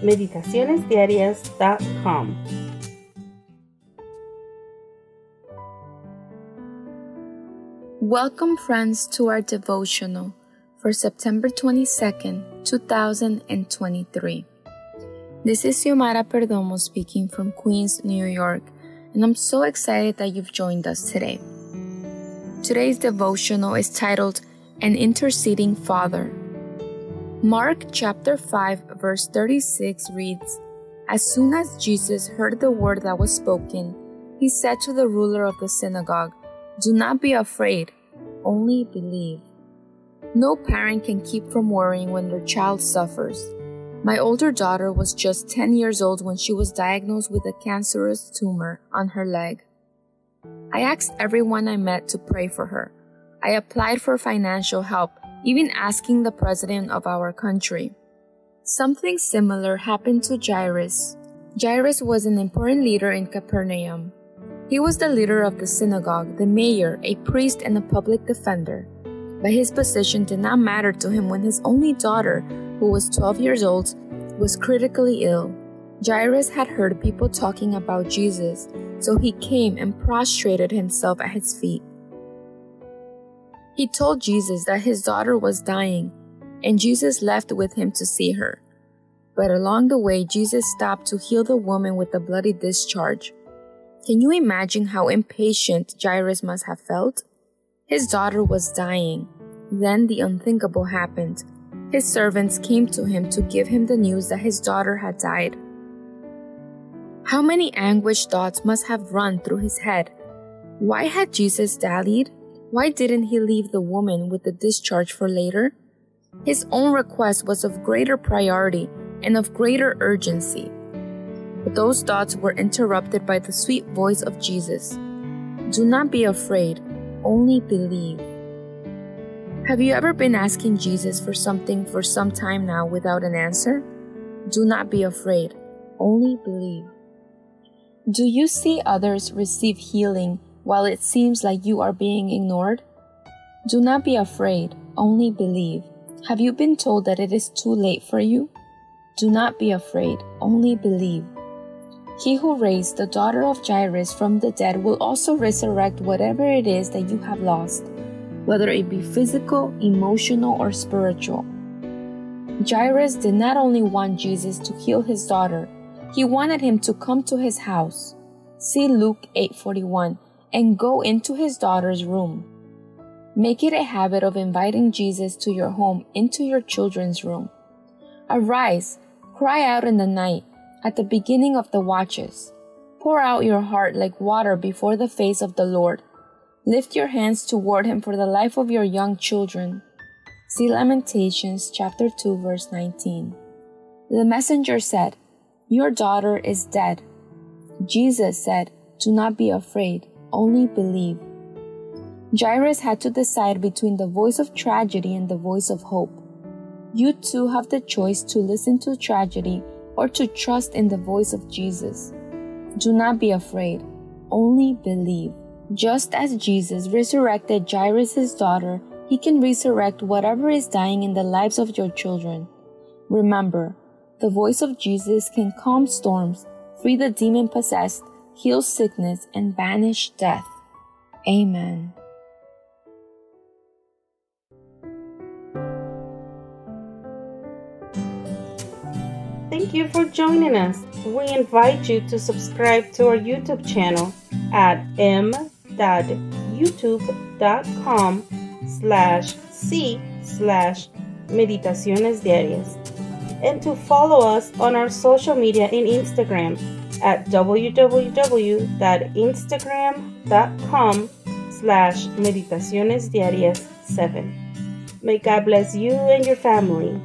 meditacionesdiarias.com. Welcome, friends, to our devotional for September 22nd, 2023. This is Xiomara Perdomo speaking from Queens, New York, and I'm so excited that you've joined us today. Today's devotional is titled, An Interceding Father. Mark chapter 5, verse 36 reads, As soon as Jesus heard the word that was spoken, he said to the ruler of the synagogue, Do not be afraid, only believe. No parent can keep from worrying when their child suffers. My older daughter was just 10 years old when she was diagnosed with a cancerous tumor on her leg. I asked everyone I met to pray for her. I applied for financial help, even asking the president of our country. Something similar happened to Jairus. Jairus was an important leader in Capernaum. He was the leader of the synagogue, the mayor, a priest, and a public defender. But his position did not matter to him when his only daughter, who was 12 years old, was critically ill. Jairus had heard people talking about Jesus, so he came and prostrated himself at his feet. He told Jesus that his daughter was dying, and Jesus left with him to see her. But along the way, Jesus stopped to heal the woman with the bloody discharge. Can you imagine how impatient Jairus must have felt? His daughter was dying. Then the unthinkable happened. His servants came to him to give him the news that his daughter had died. How many anguished thoughts must have run through his head? Why had Jesus dallied? Why didn't he leave the woman with the discharge for later? His own request was of greater priority and of greater urgency. But those thoughts were interrupted by the sweet voice of Jesus. Do not be afraid, only believe. Have you ever been asking Jesus for something for some time now without an answer? Do not be afraid, only believe. Do you see others receive healing while it seems like you are being ignored? Do not be afraid, only believe. Have you been told that it is too late for you? Do not be afraid, only believe. He who raised the daughter of Jairus from the dead will also resurrect whatever it is that you have lost, whether it be physical, emotional, or spiritual. Jairus did not only want Jesus to heal his daughter, he wanted him to come to his house. See Luke 8:41 and go into his daughter's room. Make it a habit of inviting Jesus to your home, into your children's room. Arise, cry out in the night, at the beginning of the watches. Pour out your heart like water before the face of the Lord. Lift your hands toward him for the life of your young children. See Lamentations chapter 2 verse 19. The messenger said, Your daughter is dead. Jesus said, Do not be afraid, only believe. Jairus had to decide between the voice of tragedy and the voice of hope. You too have the choice to listen to tragedy or to trust in the voice of Jesus. Do not be afraid, only believe. Just as Jesus resurrected Jairus' daughter, he can resurrect whatever is dying in the lives of your children. Remember, the voice of Jesus can calm storms, free the demon-possessed, heal sickness, and banish death. Amen. Thank you for joining us. We invite you to subscribe to our YouTube channel at m.youtube.com/c/Meditaciones Diarias and to follow us on our social media in Instagram at www.instagram.com/meditacionesdiarias7. May God bless you and your family.